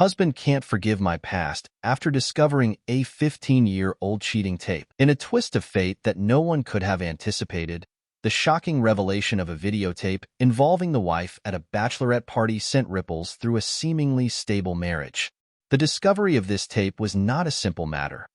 Husband can't forgive my past after discovering a 15-year-old cheating tape. In a twist of fate that no one could have anticipated, the shocking revelation of a videotape involving the wife at a bachelorette party sent ripples through a seemingly stable marriage. The discovery of this tape was not a simple matter.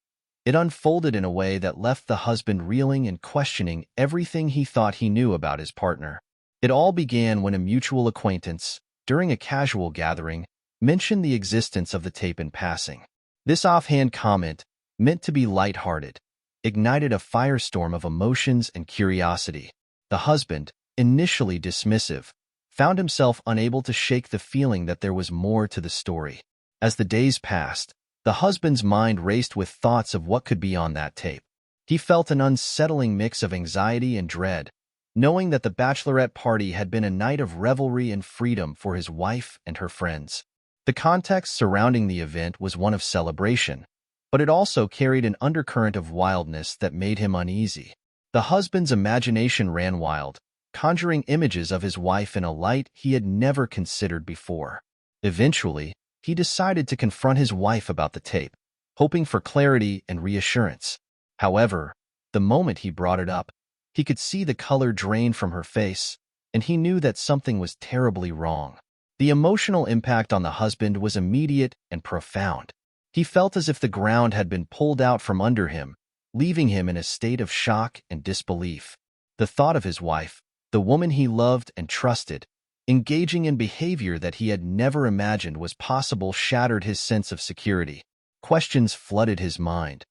It unfolded in a way that left the husband reeling and questioning everything he thought he knew about his partner. It all began when a mutual acquaintance, during a casual gathering, mentioned the existence of the tape in passing. This offhand comment, meant to be lighthearted, ignited a firestorm of emotions and curiosity. The husband, initially dismissive, found himself unable to shake the feeling that there was more to the story. As the days passed, the husband's mind raced with thoughts of what could be on that tape. He felt an unsettling mix of anxiety and dread, knowing that the bachelorette party had been a night of revelry and freedom for his wife and her friends. The context surrounding the event was one of celebration, but it also carried an undercurrent of wildness that made him uneasy. The husband's imagination ran wild, conjuring images of his wife in a light he had never considered before. Eventually, he decided to confront his wife about the tape, hoping for clarity and reassurance. However, the moment he brought it up, he could see the color drain from her face, and he knew that something was terribly wrong. The emotional impact on the husband was immediate and profound. He felt as if the ground had been pulled out from under him, leaving him in a state of shock and disbelief. The thought of his wife, the woman he loved and trusted, engaging in behavior that he had never imagined was possible shattered his sense of security. Questions flooded his mind.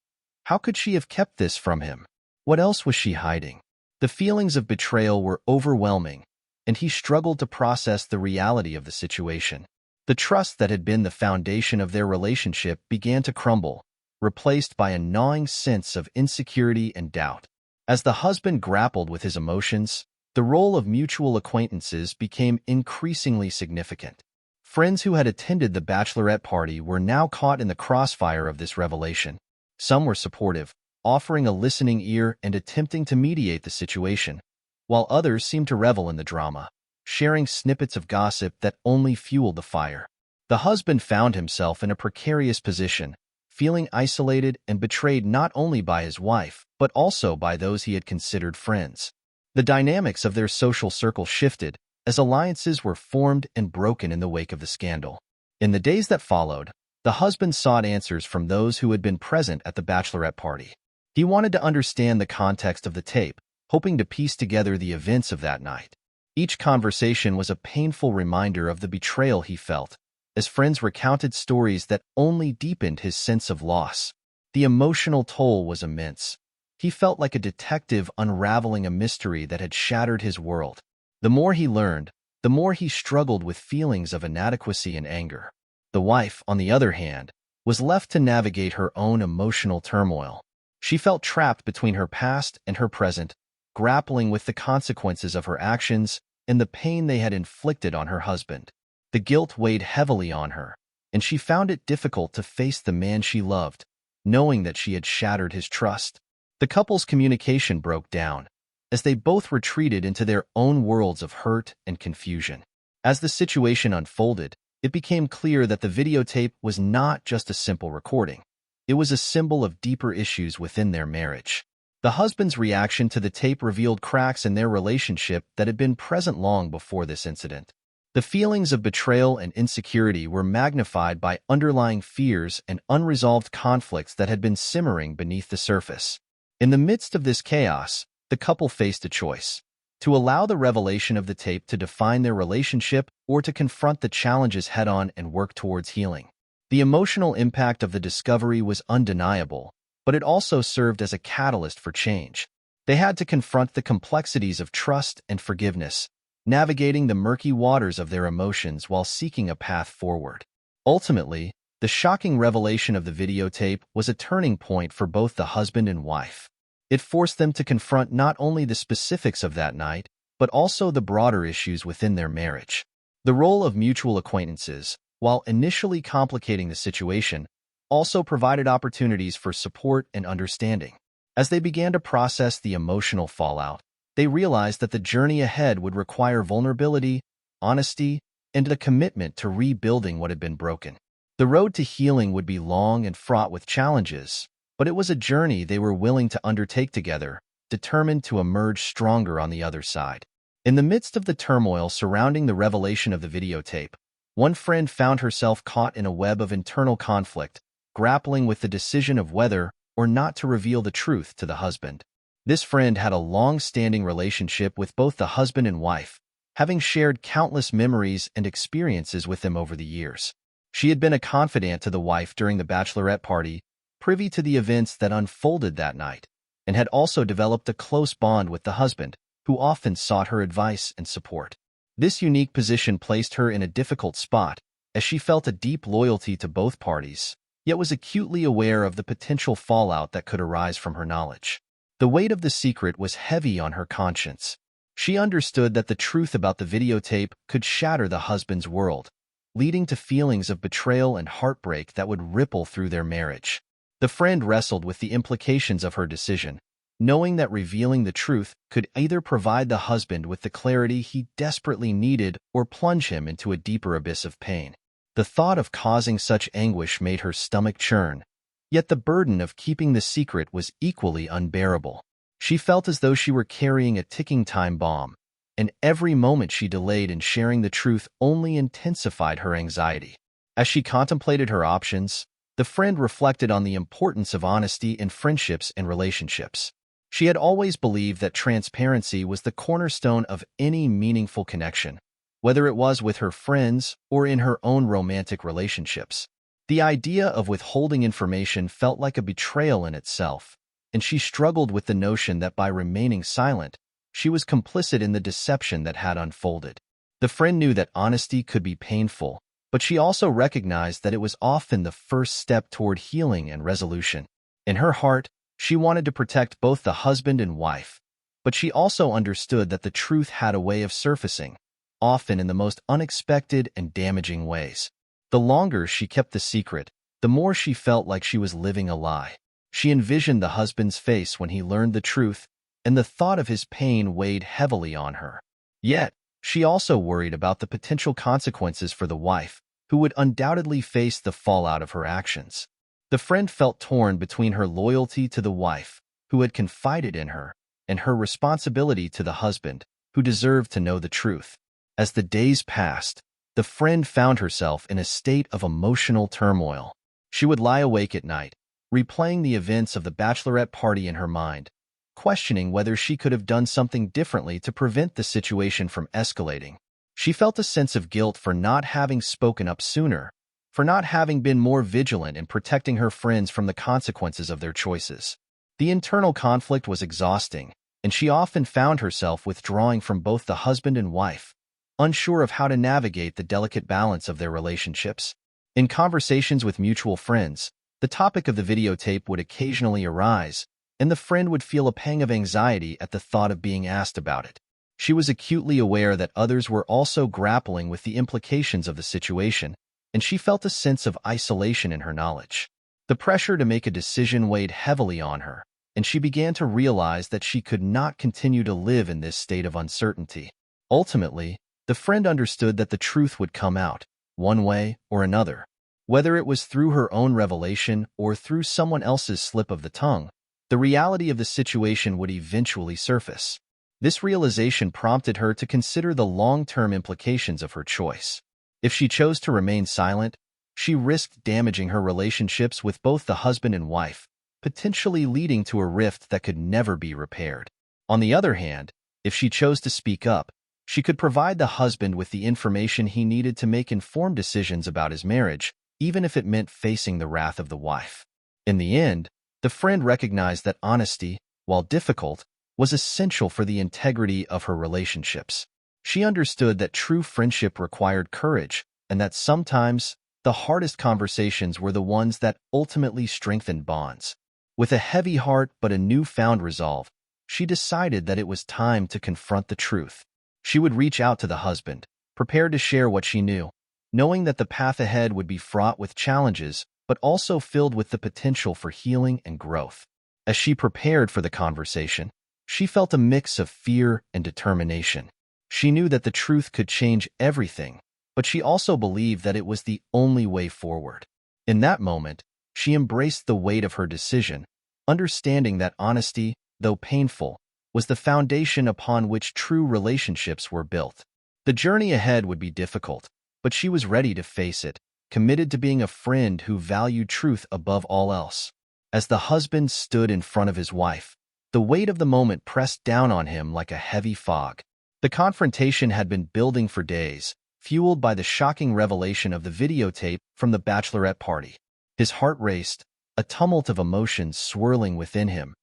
How could she have kept this from him? What else was she hiding? The feelings of betrayal were overwhelming, and he struggled to process the reality of the situation. The trust that had been the foundation of their relationship began to crumble, replaced by a gnawing sense of insecurity and doubt. As the husband grappled with his emotions, the role of mutual acquaintances became increasingly significant. Friends who had attended the bachelorette party were now caught in the crossfire of this revelation. Some were supportive, offering a listening ear and attempting to mediate the situation, while others seemed to revel in the drama, sharing snippets of gossip that only fueled the fire. The husband found himself in a precarious position, feeling isolated and betrayed not only by his wife, but also by those he had considered friends. The dynamics of their social circle shifted as alliances were formed and broken in the wake of the scandal. In the days that followed, the husband sought answers from those who had been present at the bachelorette party. He wanted to understand the context of the tape, hoping to piece together the events of that night. Each conversation was a painful reminder of the betrayal he felt, as friends recounted stories that only deepened his sense of loss. The emotional toll was immense. He felt like a detective unraveling a mystery that had shattered his world. The more he learned, the more he struggled with feelings of inadequacy and anger. The wife, on the other hand, was left to navigate her own emotional turmoil. She felt trapped between her past and her present, grappling with the consequences of her actions and the pain they had inflicted on her husband. The guilt weighed heavily on her, and she found it difficult to face the man she loved, knowing that she had shattered his trust. The couple's communication broke down, as they both retreated into their own worlds of hurt and confusion. As the situation unfolded, it became clear that the videotape was not just a simple recording. It was a symbol of deeper issues within their marriage. The husband's reaction to the tape revealed cracks in their relationship that had been present long before this incident. The feelings of betrayal and insecurity were magnified by underlying fears and unresolved conflicts that had been simmering beneath the surface. In the midst of this chaos, the couple faced a choice: to allow the revelation of the tape to define their relationship or to confront the challenges head-on and work towards healing. The emotional impact of the discovery was undeniable, but it also served as a catalyst for change. They had to confront the complexities of trust and forgiveness, navigating the murky waters of their emotions while seeking a path forward. Ultimately, the shocking revelation of the videotape was a turning point for both the husband and wife. It forced them to confront not only the specifics of that night, but also the broader issues within their marriage. The role of mutual acquaintances, while initially complicating the situation, also provided opportunities for support and understanding. As they began to process the emotional fallout, they realized that the journey ahead would require vulnerability, honesty, and a commitment to rebuilding what had been broken. The road to healing would be long and fraught with challenges, but it was a journey they were willing to undertake together, determined to emerge stronger on the other side. In the midst of the turmoil surrounding the revelation of the videotape, one friend found herself caught in a web of internal conflict, grappling with the decision of whether or not to reveal the truth to the husband. This friend had a long-standing relationship with both the husband and wife, having shared countless memories and experiences with them over the years. She had been a confidant to the wife during the bachelorette party, privy to the events that unfolded that night, and had also developed a close bond with the husband, who often sought her advice and support. This unique position placed her in a difficult spot, as she felt a deep loyalty to both parties, yet was acutely aware of the potential fallout that could arise from her knowledge. The weight of the secret was heavy on her conscience. She understood that the truth about the videotape could shatter the husband's world, leading to feelings of betrayal and heartbreak that would ripple through their marriage. The friend wrestled with the implications of her decision, knowing that revealing the truth could either provide the husband with the clarity he desperately needed or plunge him into a deeper abyss of pain. The thought of causing such anguish made her stomach churn, yet the burden of keeping the secret was equally unbearable. She felt as though she were carrying a ticking time bomb, and every moment she delayed in sharing the truth only intensified her anxiety. As she contemplated her options, the friend reflected on the importance of honesty in friendships and relationships. She had always believed that transparency was the cornerstone of any meaningful connection, whether it was with her friends or in her own romantic relationships. The idea of withholding information felt like a betrayal in itself, and she struggled with the notion that by remaining silent, she was complicit in the deception that had unfolded. The friend knew that honesty could be painful, but she also recognized that it was often the first step toward healing and resolution. In her heart, she wanted to protect both the husband and wife, but she also understood that the truth had a way of surfacing, often in the most unexpected and damaging ways. The longer she kept the secret, the more she felt like she was living a lie. She envisioned the husband's face when he learned the truth, and the thought of his pain weighed heavily on her. Yet, she also worried about the potential consequences for the wife, who would undoubtedly face the fallout of her actions. The friend felt torn between her loyalty to the wife, who had confided in her, and her responsibility to the husband, who deserved to know the truth. As the days passed, the friend found herself in a state of emotional turmoil. She would lie awake at night, replaying the events of the bachelorette party in her mind, questioning whether she could have done something differently to prevent the situation from escalating. She felt a sense of guilt for not having spoken up sooner, for not having been more vigilant in protecting her friends from the consequences of their choices. The internal conflict was exhausting, and she often found herself withdrawing from both the husband and wife, unsure of how to navigate the delicate balance of their relationships. In conversations with mutual friends, the topic of the videotape would occasionally arise, and the friend would feel a pang of anxiety at the thought of being asked about it. She was acutely aware that others were also grappling with the implications of the situation, and she felt a sense of isolation in her knowledge. The pressure to make a decision weighed heavily on her, and she began to realize that she could not continue to live in this state of uncertainty. Ultimately, the friend understood that the truth would come out, one way or another. Whether it was through her own revelation or through someone else's slip of the tongue, the reality of the situation would eventually surface. This realization prompted her to consider the long-term implications of her choice. If she chose to remain silent, she risked damaging her relationships with both the husband and wife, potentially leading to a rift that could never be repaired. On the other hand, if she chose to speak up, she could provide the husband with the information he needed to make informed decisions about his marriage, even if it meant facing the wrath of the wife. In the end, the friend recognized that honesty, while difficult, was essential for the integrity of her relationships. She understood that true friendship required courage, and that sometimes the hardest conversations were the ones that ultimately strengthened bonds. With a heavy heart but a newfound resolve, she decided that it was time to confront the truth. She would reach out to the husband, prepared to share what she knew, knowing that the path ahead would be fraught with challenges, but also filled with the potential for healing and growth. As she prepared for the conversation, she felt a mix of fear and determination. She knew that the truth could change everything, but she also believed that it was the only way forward. In that moment, she embraced the weight of her decision, understanding that honesty, though painful, was the foundation upon which true relationships were built. The journey ahead would be difficult, but she was ready to face it, committed to being a friend who valued truth above all else. As the husband stood in front of his wife, the weight of the moment pressed down on him like a heavy fog. The confrontation had been building for days, fueled by the shocking revelation of the videotape from the bachelorette party. His heart raced, a tumult of emotions swirling within him: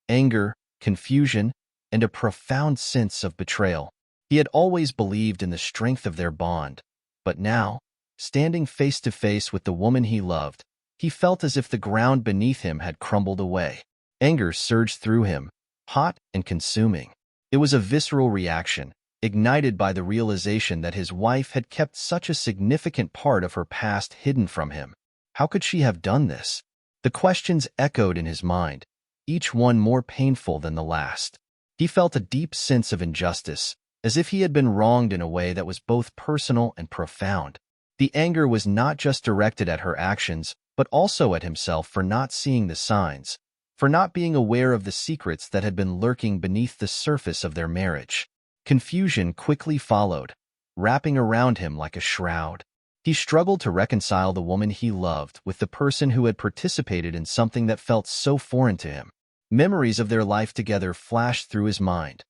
anger, confusion, and a profound sense of betrayal. He had always believed in the strength of their bond, but now, standing face to face with the woman he loved, he felt as if the ground beneath him had crumbled away. Anger surged through him, hot and consuming. It was a visceral reaction, ignited by the realization that his wife had kept such a significant part of her past hidden from him. How could she have done this? The questions echoed in his mind, each one more painful than the last. He felt a deep sense of injustice, as if he had been wronged in a way that was both personal and profound. The anger was not just directed at her actions, but also at himself for not seeing the signs, for not being aware of the secrets that had been lurking beneath the surface of their marriage. Confusion quickly followed, wrapping around him like a shroud. He struggled to reconcile the woman he loved with the person who had participated in something that felt so foreign to him. Memories of their life together flashed through his mind.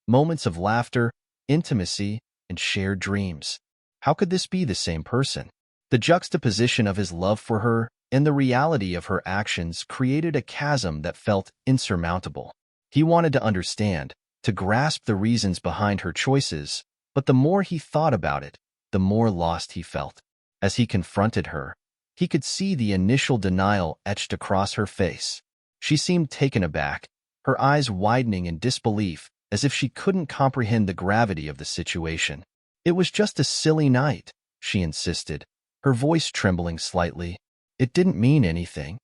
Moments of laughter, intimacy, and shared dreams. How could this be the same person? The juxtaposition of his love for her and the reality of her actions created a chasm that felt insurmountable. He wanted to understand, to grasp the reasons behind her choices, but the more he thought about it, the more lost he felt. As he confronted her, he could see the initial denial etched across her face. She seemed taken aback, her eyes widening in disbelief, as if she couldn't comprehend the gravity of the situation. "It was just a silly night," she insisted, her voice trembling slightly. "It didn't mean anything."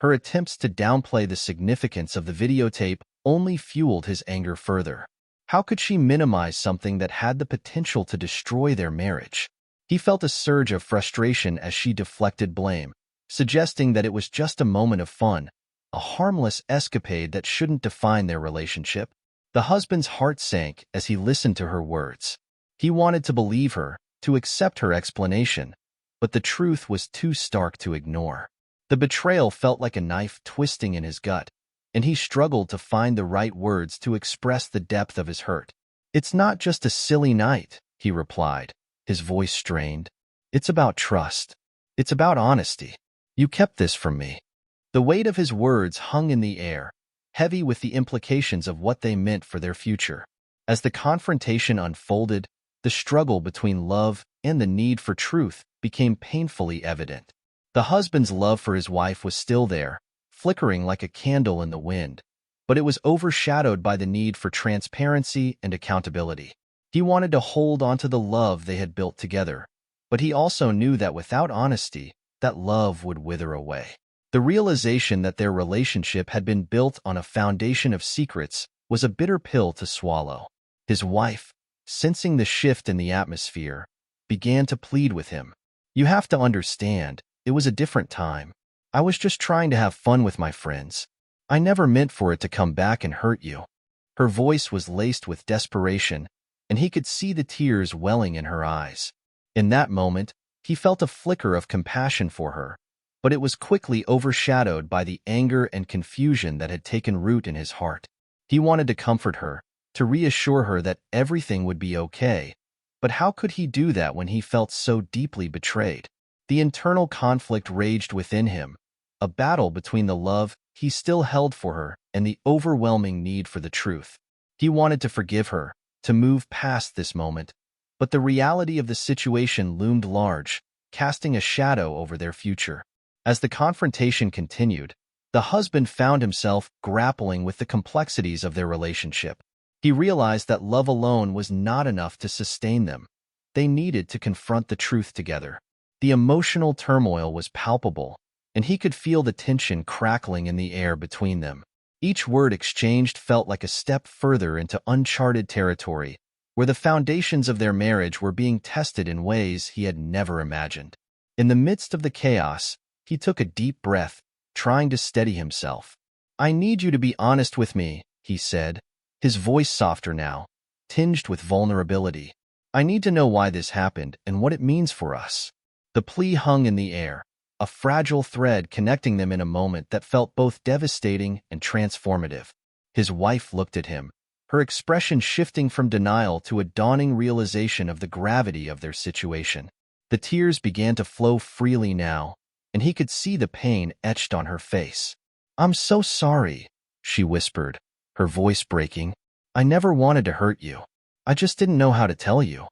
Her attempts to downplay the significance of the videotape only fueled his anger further. How could she minimize something that had the potential to destroy their marriage? He felt a surge of frustration as she deflected blame, suggesting that it was just a moment of fun, a harmless escapade that shouldn't define their relationship. The husband's heart sank as he listened to her words. He wanted to believe her, to accept her explanation, but the truth was too stark to ignore. The betrayal felt like a knife twisting in his gut, and he struggled to find the right words to express the depth of his hurt. "It's not just a silly night," he replied, his voice strained. "It's about trust. It's about honesty. You kept this from me." The weight of his words hung in the air, heavy with the implications of what they meant for their future. As the confrontation unfolded, the struggle between love and the need for truth became painfully evident. The husband's love for his wife was still there, flickering like a candle in the wind, but it was overshadowed by the need for transparency and accountability. He wanted to hold onto the love they had built together, but he also knew that without honesty, that love would wither away. The realization that their relationship had been built on a foundation of secrets was a bitter pill to swallow. His wife, sensing the shift in the atmosphere, began to plead with him. "You have to understand, it was a different time. I was just trying to have fun with my friends. I never meant for it to come back and hurt you." Her voice was laced with desperation, and he could see the tears welling in her eyes. In that moment, he felt a flicker of compassion for her, but it was quickly overshadowed by the anger and confusion that had taken root in his heart. He wanted to comfort her, to reassure her that everything would be okay, but how could he do that when he felt so deeply betrayed? The internal conflict raged within him, a battle between the love he still held for her and the overwhelming need for the truth. He wanted to forgive her, to move past this moment, but the reality of the situation loomed large, casting a shadow over their future. As the confrontation continued, the husband found himself grappling with the complexities of their relationship. He realized that love alone was not enough to sustain them. They needed to confront the truth together. The emotional turmoil was palpable, and he could feel the tension crackling in the air between them. Each word exchanged felt like a step further into uncharted territory, where the foundations of their marriage were being tested in ways he had never imagined. In the midst of the chaos, he took a deep breath, trying to steady himself. "I need you to be honest with me," he said, his voice softer now, tinged with vulnerability. "I need to know why this happened and what it means for us." The plea hung in the air, a fragile thread connecting them in a moment that felt both devastating and transformative. His wife looked at him, her expression shifting from denial to a dawning realization of the gravity of their situation. The tears began to flow freely now, and he could see the pain etched on her face. "I'm so sorry," she whispered, her voice breaking. "I never wanted to hurt you. I just didn't know how to tell you."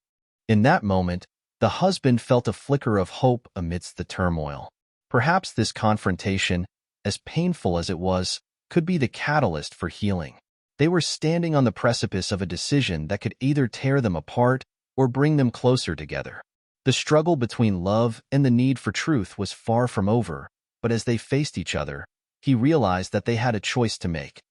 In that moment, the husband felt a flicker of hope amidst the turmoil. Perhaps this confrontation, as painful as it was, could be the catalyst for healing. They were standing on the precipice of a decision that could either tear them apart or bring them closer together. The struggle between love and the need for truth was far from over, but as they faced each other, he realized that they had a choice to make.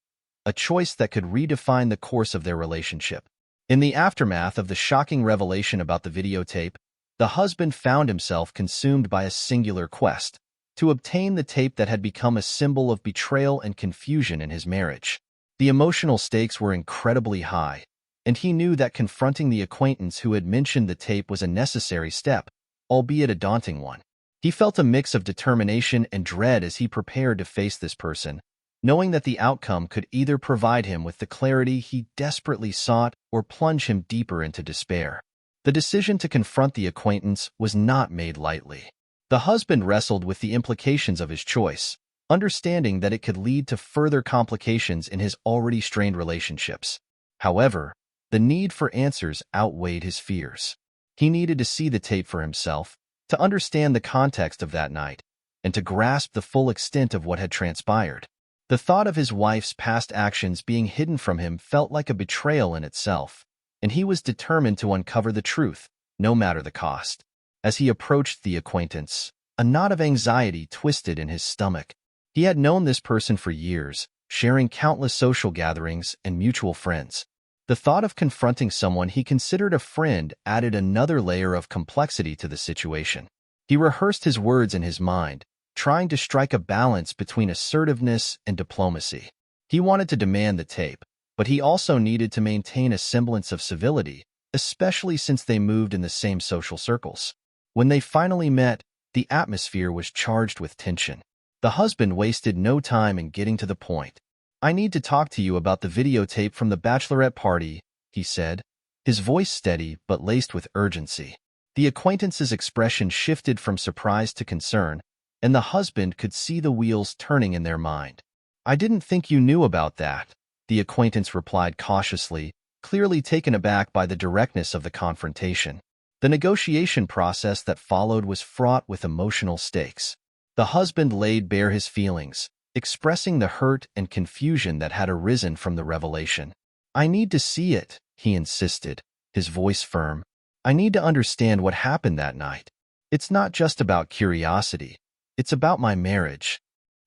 A choice that could redefine the course of their relationship. In the aftermath of the shocking revelation about the videotape, the husband found himself consumed by a singular quest: to obtain the tape that had become a symbol of betrayal and confusion in his marriage. The emotional stakes were incredibly high, and he knew that confronting the acquaintance who had mentioned the tape was a necessary step, albeit a daunting one. He felt a mix of determination and dread as he prepared to face this person, knowing that the outcome could either provide him with the clarity he desperately sought or plunge him deeper into despair. The decision to confront the acquaintance was not made lightly. The husband wrestled with the implications of his choice, understanding that it could lead to further complications in his already strained relationships. However, the need for answers outweighed his fears. He needed to see the tape for himself, to understand the context of that night, and to grasp the full extent of what had transpired. The thought of his wife's past actions being hidden from him felt like a betrayal in itself, and he was determined to uncover the truth, no matter the cost. As he approached the acquaintance, a knot of anxiety twisted in his stomach. He had known this person for years, sharing countless social gatherings and mutual friends. The thought of confronting someone he considered a friend added another layer of complexity to the situation. He rehearsed his words in his mind, trying to strike a balance between assertiveness and diplomacy. He wanted to demand the tape, but he also needed to maintain a semblance of civility, especially since they moved in the same social circles. When they finally met, the atmosphere was charged with tension. The husband wasted no time in getting to the point. "I need to talk to you about the videotape from the bachelorette party," he said, his voice steady but laced with urgency. The acquaintance's expression shifted from surprise to concern, and the husband could see the wheels turning in their mind. "I didn't think you knew about that," the acquaintance replied cautiously, clearly taken aback by the directness of the confrontation. The negotiation process that followed was fraught with emotional stakes. The husband laid bare his feelings, expressing the hurt and confusion that had arisen from the revelation. "I need to see it," he insisted, his voice firm. "I need to understand what happened that night. It's not just about curiosity. It's about my marriage."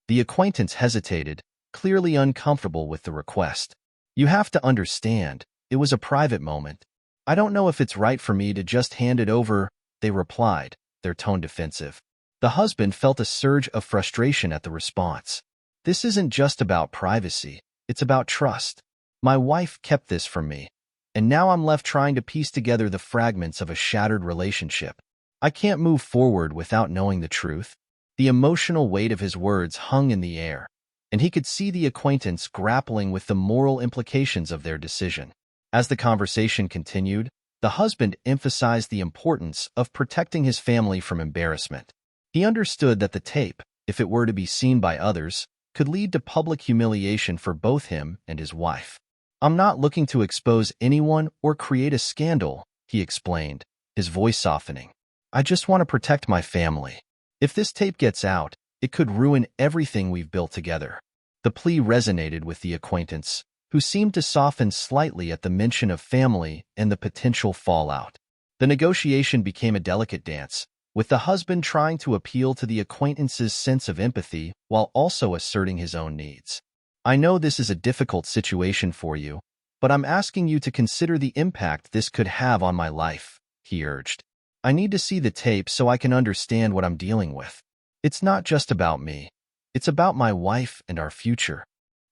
The acquaintance hesitated, clearly uncomfortable with the request. "You have to understand, it was a private moment. I don't know if it's right for me to just hand it over," they replied, their tone defensive. The husband felt a surge of frustration at the response. "This isn't just about privacy, it's about trust. My wife kept this from me, and now I'm left trying to piece together the fragments of a shattered relationship. I can't move forward without knowing the truth." The emotional weight of his words hung in the air, and he could see the acquaintance grappling with the moral implications of their decision. As the conversation continued, the husband emphasized the importance of protecting his family from embarrassment. He understood that the tape, if it were to be seen by others, could lead to public humiliation for both him and his wife. "I'm not looking to expose anyone or create a scandal," he explained, his voice softening. "I just want to protect my family. If this tape gets out, it could ruin everything we've built together." The plea resonated with the acquaintance, who seemed to soften slightly at the mention of family and the potential fallout. The negotiation became a delicate dance, with the husband trying to appeal to the acquaintance's sense of empathy while also asserting his own needs. "I know this is a difficult situation for you, But I'm asking you to consider the impact this could have on my life, he urged. I need to see the tape so I can understand what I'm dealing with. It's not just about me. It's about my wife and our future.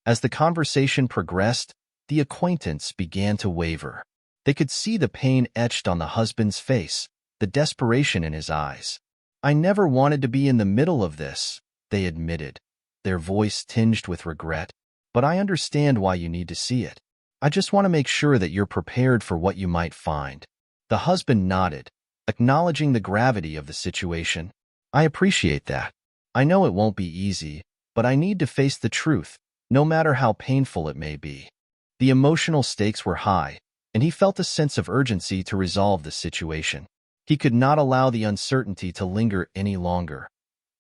As the conversation progressed, the acquaintance began to waver. They could see the pain etched on the husband's face, the desperation in his eyes. I never wanted to be in the middle of this, they admitted, their voice tinged with regret. But I understand why you need to see it. I just want to make sure that you're prepared for what you might find. The husband nodded, acknowledging the gravity of the situation. I appreciate that. I know it won't be easy, but I need to face the truth, no matter how painful it may be. The emotional stakes were high, and he felt a sense of urgency to resolve the situation. He could not allow the uncertainty to linger any longer.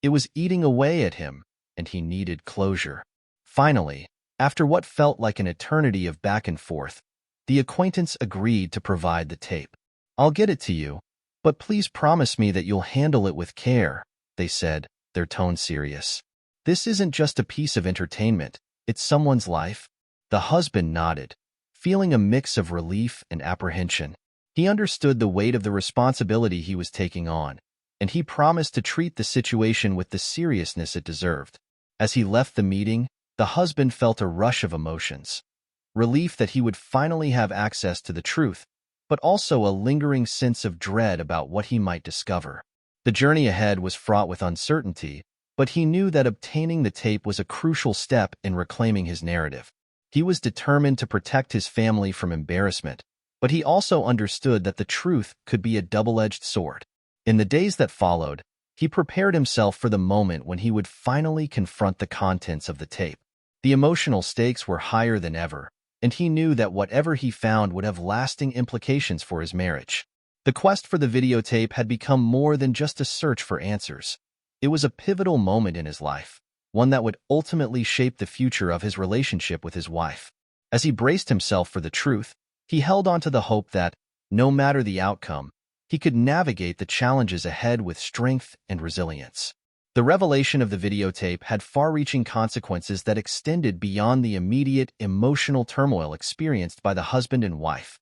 It was eating away at him, and he needed closure. Finally, after what felt like an eternity of back and forth, the acquaintance agreed to provide the tape. I'll get it to you, but please promise me that you'll handle it with care, they said, their tone serious. This isn't just a piece of entertainment, it's someone's life. The husband nodded, feeling a mix of relief and apprehension. He understood the weight of the responsibility he was taking on, and he promised to treat the situation with the seriousness it deserved. As he left the meeting, the husband felt a rush of emotions. Relief that he would finally have access to the truth, but also a lingering sense of dread about what he might discover. The journey ahead was fraught with uncertainty, but he knew that obtaining the tape was a crucial step in reclaiming his narrative. He was determined to protect his family from embarrassment, but he also understood that the truth could be a double-edged sword. In the days that followed, he prepared himself for the moment when he would finally confront the contents of the tape. The emotional stakes were higher than ever, and he knew that whatever he found would have lasting implications for his marriage. The quest for the videotape had become more than just a search for answers. It was a pivotal moment in his life, one that would ultimately shape the future of his relationship with his wife. As he braced himself for the truth, he held on to the hope that, no matter the outcome, he could navigate the challenges ahead with strength and resilience. The revelation of the videotape had far-reaching consequences that extended beyond the immediate emotional turmoil experienced by the husband and wife.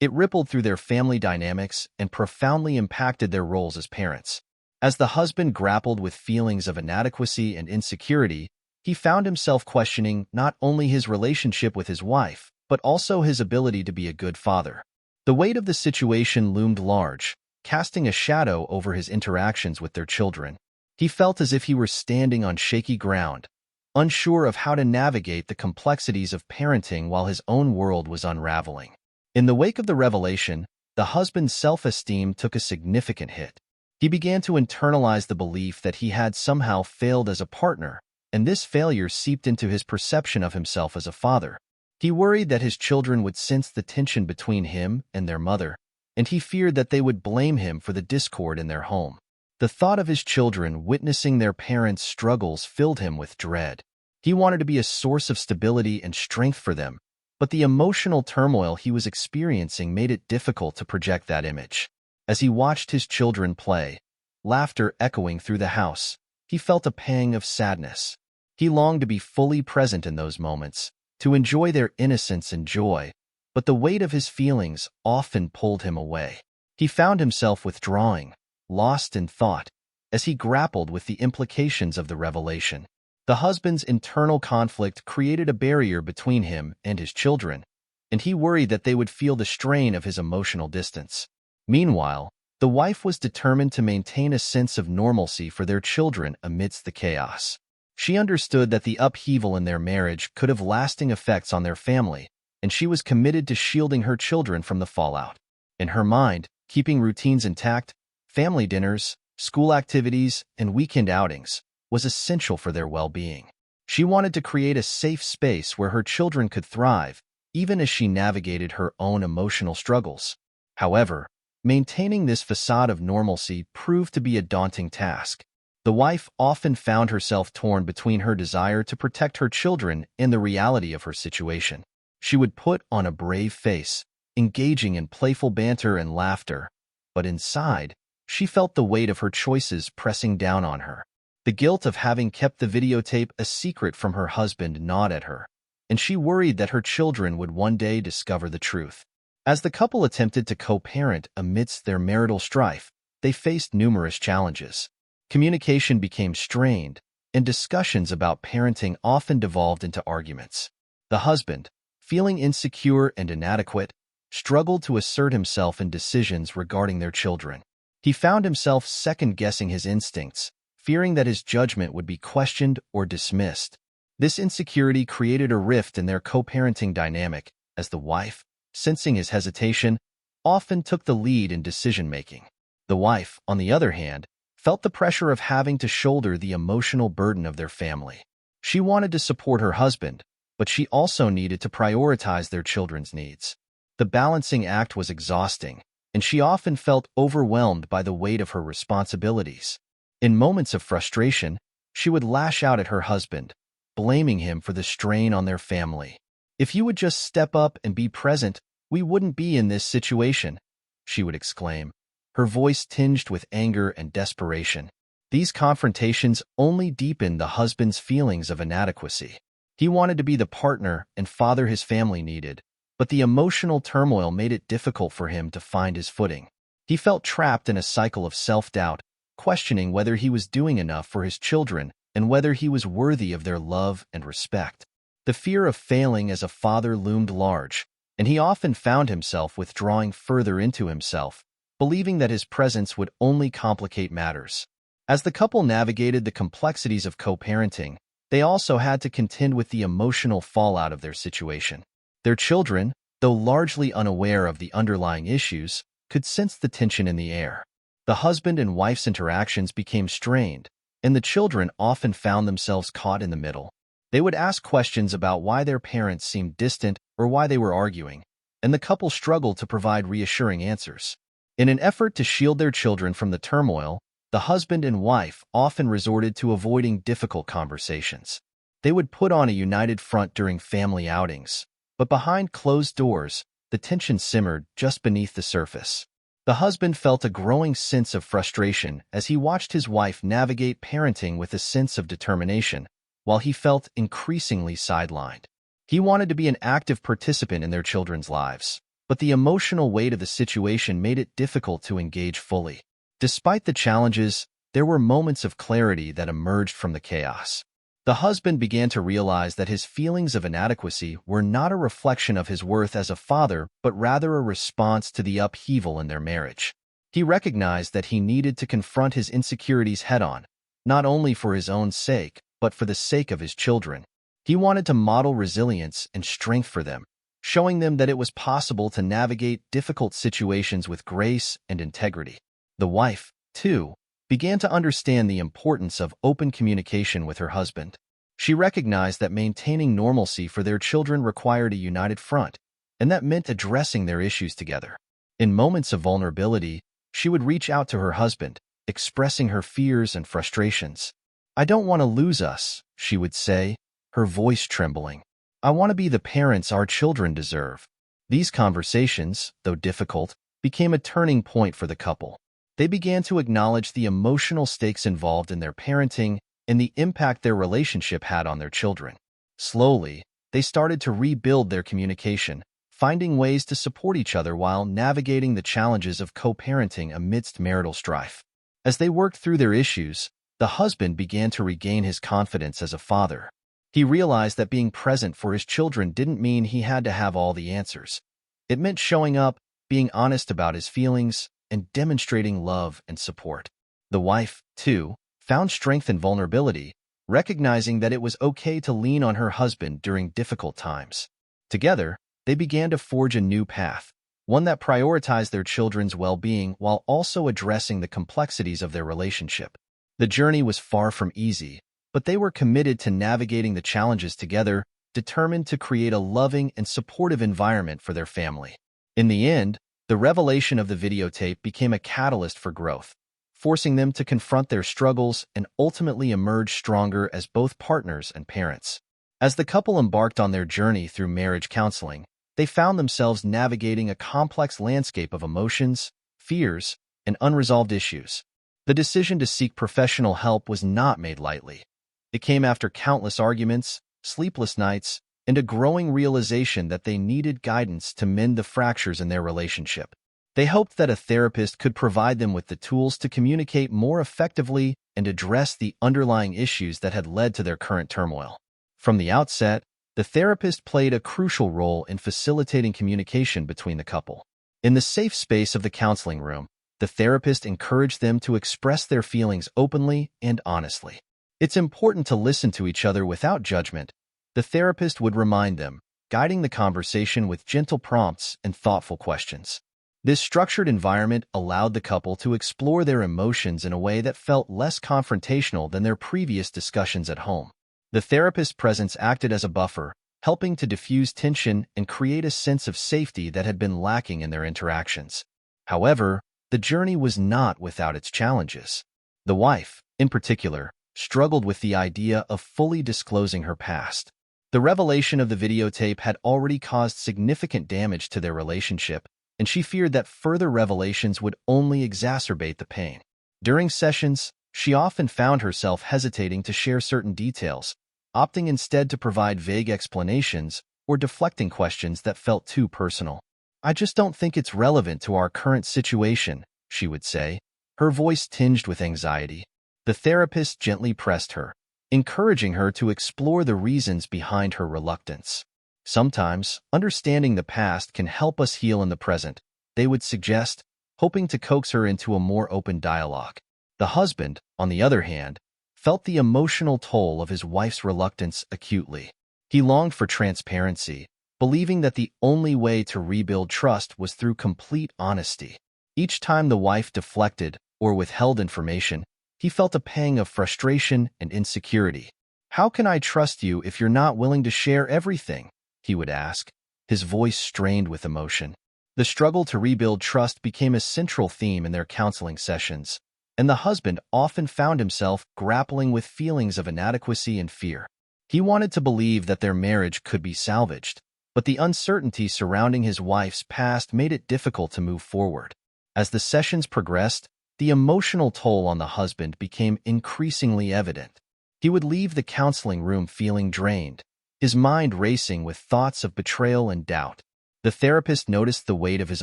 It rippled through their family dynamics and profoundly impacted their roles as parents. As the husband grappled with feelings of inadequacy and insecurity, he found himself questioning not only his relationship with his wife, but also his ability to be a good father. The weight of the situation loomed large, casting a shadow over his interactions with their children. He felt as if he were standing on shaky ground, unsure of how to navigate the complexities of parenting while his own world was unraveling. In the wake of the revelation, the husband's self-esteem took a significant hit. He began to internalize the belief that he had somehow failed as a partner, and this failure seeped into his perception of himself as a father. He worried that his children would sense the tension between him and their mother, and he feared that they would blame him for the discord in their home. The thought of his children witnessing their parents' struggles filled him with dread. He wanted to be a source of stability and strength for them, but the emotional turmoil he was experiencing made it difficult to project that image. As he watched his children play, laughter echoing through the house, he felt a pang of sadness. He longed to be fully present in those moments, to enjoy their innocence and joy, but the weight of his feelings often pulled him away. He found himself withdrawing, lost in thought, as he grappled with the implications of the revelation. The husband's internal conflict created a barrier between him and his children, and he worried that they would feel the strain of his emotional distance. Meanwhile, the wife was determined to maintain a sense of normalcy for their children amidst the chaos. She understood that the upheaval in their marriage could have lasting effects on their family, and she was committed to shielding her children from the fallout. In her mind, keeping routines intact, family dinners, school activities, and weekend outings was essential for their well-being. She wanted to create a safe space where her children could thrive, even as she navigated her own emotional struggles. However, maintaining this facade of normalcy proved to be a daunting task. The wife often found herself torn between her desire to protect her children and the reality of her situation. She would put on a brave face, engaging in playful banter and laughter, but inside, she felt the weight of her choices pressing down on her. The guilt of having kept the videotape a secret from her husband gnawed at her, and she worried that her children would one day discover the truth. As the couple attempted to co-parent amidst their marital strife, they faced numerous challenges. Communication became strained, and discussions about parenting often devolved into arguments. The husband, feeling insecure and inadequate, struggled to assert himself in decisions regarding their children. He found himself second-guessing his instincts, fearing that his judgment would be questioned or dismissed. This insecurity created a rift in their co-parenting dynamic, as the wife, sensing his hesitation, often took the lead in decision-making. The wife, on the other hand, felt the pressure of having to shoulder the emotional burden of their family. She wanted to support her husband, but she also needed to prioritize their children's needs. The balancing act was exhausting, and she often felt overwhelmed by the weight of her responsibilities. In moments of frustration, she would lash out at her husband, blaming him for the strain on their family. "If you would just step up and be present, we wouldn't be in this situation," she would exclaim, her voice tinged with anger and desperation. These confrontations only deepened the husband's feelings of inadequacy. He wanted to be the partner and father his family needed, but the emotional turmoil made it difficult for him to find his footing. He felt trapped in a cycle of self-doubt, questioning whether he was doing enough for his children and whether he was worthy of their love and respect. The fear of failing as a father loomed large, and he often found himself withdrawing further into himself, believing that his presence would only complicate matters. As the couple navigated the complexities of co-parenting, they also had to contend with the emotional fallout of their situation. Their children, though largely unaware of the underlying issues, could sense the tension in the air. The husband and wife's interactions became strained, and the children often found themselves caught in the middle. They would ask questions about why their parents seemed distant or why they were arguing, and the couple struggled to provide reassuring answers. In an effort to shield their children from the turmoil, the husband and wife often resorted to avoiding difficult conversations. They would put on a united front during family outings, but behind closed doors, the tension simmered just beneath the surface. The husband felt a growing sense of frustration as he watched his wife navigate parenting with a sense of determination, while he felt increasingly sidelined. He wanted to be an active participant in their children's lives, but the emotional weight of the situation made it difficult to engage fully. Despite the challenges, there were moments of clarity that emerged from the chaos. The husband began to realize that his feelings of inadequacy were not a reflection of his worth as a father, but rather a response to the upheaval in their marriage. He recognized that he needed to confront his insecurities head-on, not only for his own sake, but for the sake of his children. He wanted to model resilience and strength for them, showing them that it was possible to navigate difficult situations with grace and integrity. The wife, too, began to understand the importance of open communication with her husband. She recognized that maintaining normalcy for their children required a united front, and that meant addressing their issues together. In moments of vulnerability, she would reach out to her husband, expressing her fears and frustrations. "I don't want to lose us," she would say, her voice trembling. "I want to be the parents our children deserve." These conversations, though difficult, became a turning point for the couple. They began to acknowledge the emotional stakes involved in their parenting and the impact their relationship had on their children. Slowly, they started to rebuild their communication, finding ways to support each other while navigating the challenges of co-parenting amidst marital strife. As they worked through their issues, the husband began to regain his confidence as a father. He realized that being present for his children didn't mean he had to have all the answers. It meant showing up, being honest about his feelings, and demonstrating love and support. The wife, too, found strength in vulnerability, recognizing that it was okay to lean on her husband during difficult times. Together, they began to forge a new path, one that prioritized their children's well-being while also addressing the complexities of their relationship. The journey was far from easy, but they were committed to navigating the challenges together, determined to create a loving and supportive environment for their family. In the end, the revelation of the videotape became a catalyst for growth, forcing them to confront their struggles and ultimately emerge stronger as both partners and parents. As the couple embarked on their journey through marriage counseling, they found themselves navigating a complex landscape of emotions, fears, and unresolved issues. The decision to seek professional help was not made lightly. It came after countless arguments, sleepless nights, and a growing realization that they needed guidance to mend the fractures in their relationship. They hoped that a therapist could provide them with the tools to communicate more effectively and address the underlying issues that had led to their current turmoil. From the outset, the therapist played a crucial role in facilitating communication between the couple. In the safe space of the counseling room, the therapist encouraged them to express their feelings openly and honestly. It's important to listen to each other without judgment, the therapist would remind them, guiding the conversation with gentle prompts and thoughtful questions. This structured environment allowed the couple to explore their emotions in a way that felt less confrontational than their previous discussions at home. The therapist's presence acted as a buffer, helping to diffuse tension and create a sense of safety that had been lacking in their interactions. However, the journey was not without its challenges. The wife, in particular, struggled with the idea of fully disclosing her past. The revelation of the videotape had already caused significant damage to their relationship, and she feared that further revelations would only exacerbate the pain. During sessions, she often found herself hesitating to share certain details, opting instead to provide vague explanations or deflecting questions that felt too personal. "I just don't think it's relevant to our current situation," she would say, her voice tinged with anxiety. The therapist gently pressed her, encouraging her to explore the reasons behind her reluctance. "Sometimes, understanding the past can help us heal in the present," they would suggest, hoping to coax her into a more open dialogue. The husband, on the other hand, felt the emotional toll of his wife's reluctance acutely. He longed for transparency, believing that the only way to rebuild trust was through complete honesty. Each time the wife deflected or withheld information, he felt a pang of frustration and insecurity. "How can I trust you if you're not willing to share everything?" he would ask, his voice strained with emotion. The struggle to rebuild trust became a central theme in their counseling sessions, and the husband often found himself grappling with feelings of inadequacy and fear. He wanted to believe that their marriage could be salvaged, but the uncertainty surrounding his wife's past made it difficult to move forward. As the sessions progressed, the emotional toll on the husband became increasingly evident. He would leave the counseling room feeling drained, his mind racing with thoughts of betrayal and doubt. The therapist noticed the weight of his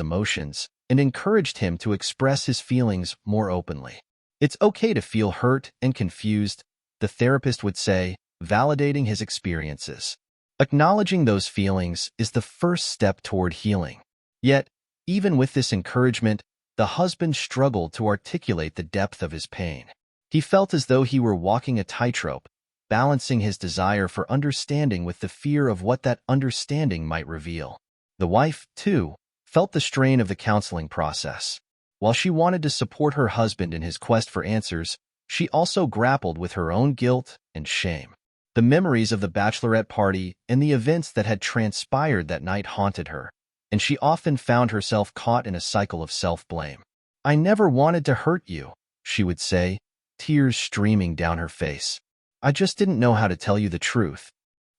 emotions and encouraged him to express his feelings more openly. "It's okay to feel hurt and confused," the therapist would say, validating his experiences. Acknowledging those feelings is the first step toward healing. Yet, even with this encouragement, the husband struggled to articulate the depth of his pain. He felt as though he were walking a tightrope, balancing his desire for understanding with the fear of what that understanding might reveal. The wife, too, felt the strain of the counseling process. While she wanted to support her husband in his quest for answers, she also grappled with her own guilt and shame. The memories of the bachelorette party and the events that had transpired that night haunted her, and she often found herself caught in a cycle of self-blame. "I never wanted to hurt you," she would say, tears streaming down her face. "I just didn't know how to tell you the truth."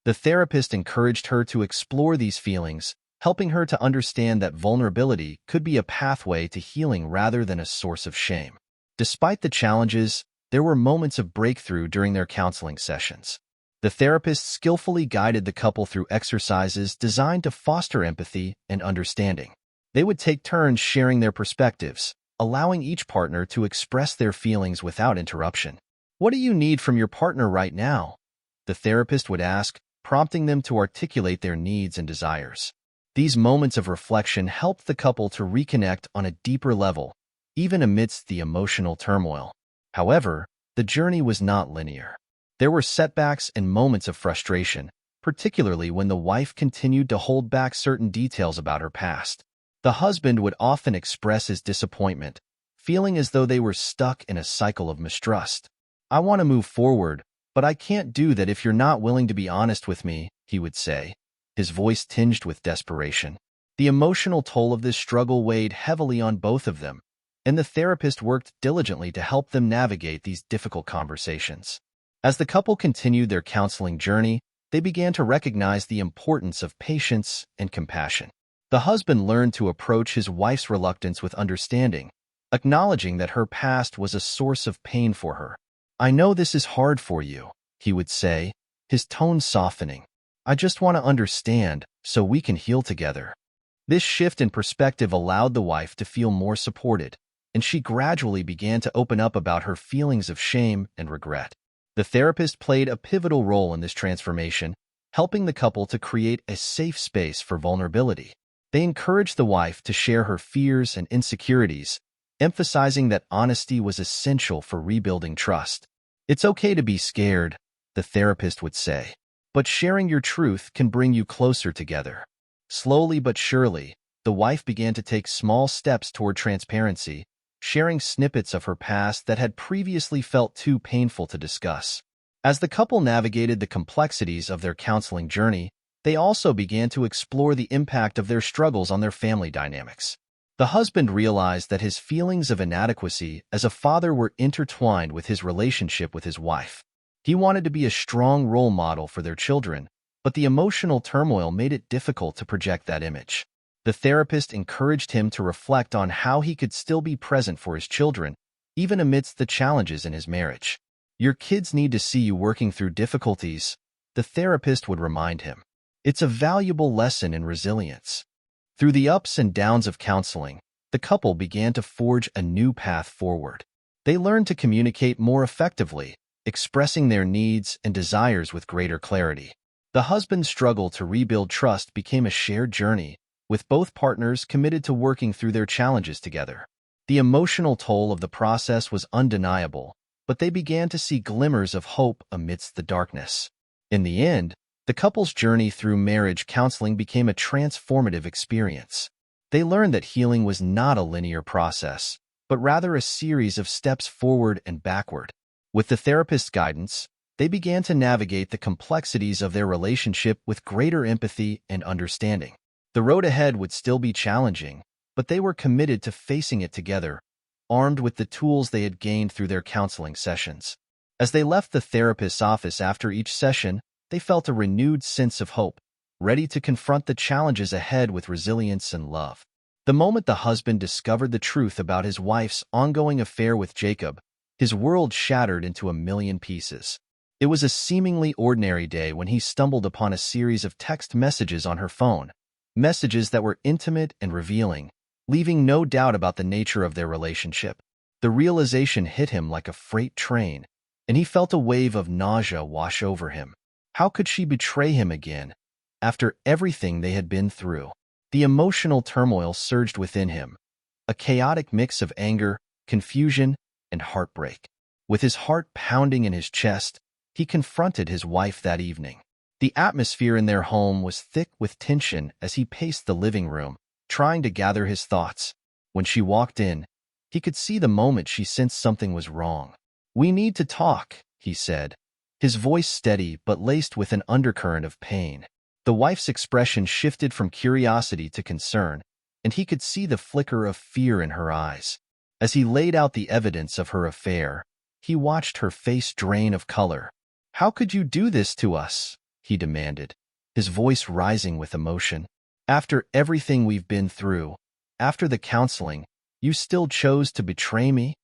The therapist encouraged her to explore these feelings, helping her to understand that vulnerability could be a pathway to healing rather than a source of shame. Despite the challenges, there were moments of breakthrough during their counseling sessions. The therapist skillfully guided the couple through exercises designed to foster empathy and understanding. They would take turns sharing their perspectives, allowing each partner to express their feelings without interruption. "What do you need from your partner right now?" the therapist would ask, prompting them to articulate their needs and desires. These moments of reflection helped the couple to reconnect on a deeper level, even amidst the emotional turmoil. However, the journey was not linear. There were setbacks and moments of frustration, particularly when the wife continued to hold back certain details about her past. The husband would often express his disappointment, feeling as though they were stuck in a cycle of mistrust. "I want to move forward, but I can't do that if you're not willing to be honest with me," he would say, his voice tinged with desperation. The emotional toll of this struggle weighed heavily on both of them, and the therapist worked diligently to help them navigate these difficult conversations. As the couple continued their counseling journey, they began to recognize the importance of patience and compassion. The husband learned to approach his wife's reluctance with understanding, acknowledging that her past was a source of pain for her. "I know this is hard for you," he would say, his tone softening. I just want to understand so we can heal together." This shift in perspective allowed the wife to feel more supported, and she gradually began to open up about her feelings of shame and regret. The therapist played a pivotal role in this transformation, helping the couple to create a safe space for vulnerability. They encouraged the wife to share her fears and insecurities, emphasizing that honesty was essential for rebuilding trust. "It's okay to be scared," the therapist would say, "but sharing your truth can bring you closer together." Slowly but surely, the wife began to take small steps toward transparency, sharing snippets of her past that had previously felt too painful to discuss. As the couple navigated the complexities of their counseling journey, they also began to explore the impact of their struggles on their family dynamics. The husband realized that his feelings of inadequacy as a father were intertwined with his relationship with his wife. He wanted to be a strong role model for their children, but the emotional turmoil made it difficult to project that image. The therapist encouraged him to reflect on how he could still be present for his children, even amidst the challenges in his marriage. "Your kids need to see you working through difficulties," the therapist would remind him. "It's a valuable lesson in resilience." Through the ups and downs of counseling, the couple began to forge a new path forward. They learned to communicate more effectively, expressing their needs and desires with greater clarity. The husband's struggle to rebuild trust became a shared journey, with both partners committed to working through their challenges together. The emotional toll of the process was undeniable, but they began to see glimmers of hope amidst the darkness. In the end, the couple's journey through marriage counseling became a transformative experience. They learned that healing was not a linear process, but rather a series of steps forward and backward. With the therapist's guidance, they began to navigate the complexities of their relationship with greater empathy and understanding. The road ahead would still be challenging, but they were committed to facing it together, armed with the tools they had gained through their counseling sessions. As they left the therapist's office after each session, they felt a renewed sense of hope, ready to confront the challenges ahead with resilience and love. The moment the husband discovered the truth about his wife's ongoing affair with Jacob, his world shattered into a million pieces. It was a seemingly ordinary day when he stumbled upon a series of text messages on her phone, messages that were intimate and revealing, leaving no doubt about the nature of their relationship. The realization hit him like a freight train, and he felt a wave of nausea wash over him. How could she betray him again, after everything they had been through? The emotional turmoil surged within him, a chaotic mix of anger, confusion, and heartbreak. With his heart pounding in his chest, he confronted his wife that evening. The atmosphere in their home was thick with tension as he paced the living room, trying to gather his thoughts. When she walked in, he could see the moment she sensed something was wrong. "We need to talk," he said, his voice steady but laced with an undercurrent of pain. The wife's expression shifted from curiosity to concern, and he could see the flicker of fear in her eyes. As he laid out the evidence of her affair, he watched her face drain of color. "How could you do this to us?" he demanded, his voice rising with emotion. "After everything we've been through, after the counseling, you still chose to betray me?"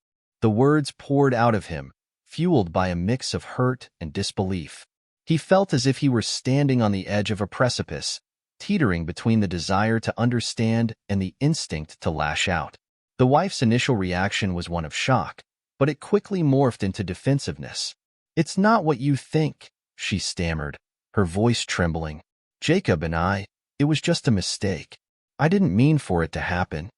The words poured out of him, fueled by a mix of hurt and disbelief. He felt as if he were standing on the edge of a precipice, teetering between the desire to understand and the instinct to lash out. The wife's initial reaction was one of shock, but it quickly morphed into defensiveness. "It's not what you think," she stammered, her voice trembling. "Jacob and it was just a mistake. I didn't mean for it to happen."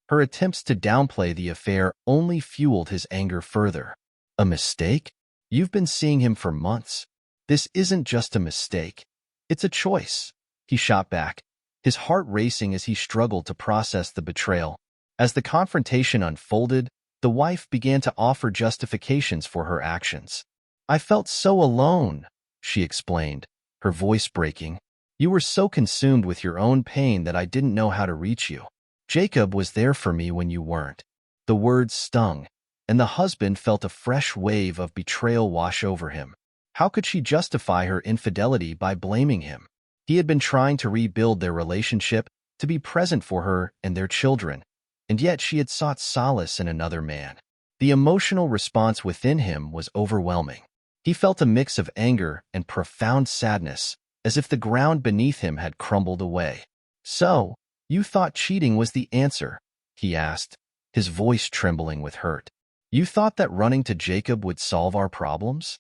Her attempts to downplay the affair only fueled his anger further. "A mistake? You've been seeing him for months. This isn't just a mistake. It's a choice," he shot back, his heart racing as he struggled to process the betrayal. As the confrontation unfolded, the wife began to offer justifications for her actions. "I felt so alone," she explained, her voice breaking. "You were so consumed with your own pain that I didn't know how to reach you. Jacob was there for me when you weren't." The words stung, and the husband felt a fresh wave of betrayal wash over him. How could she justify her infidelity by blaming him? He had been trying to rebuild their relationship, to be present for her and their children, and yet she had sought solace in another man. The emotional response within him was overwhelming. He felt a mix of anger and profound sadness, as if the ground beneath him had crumbled away. "So, you thought cheating was the answer?" he asked, his voice trembling with hurt. "You thought that running to Jacob would solve our problems?"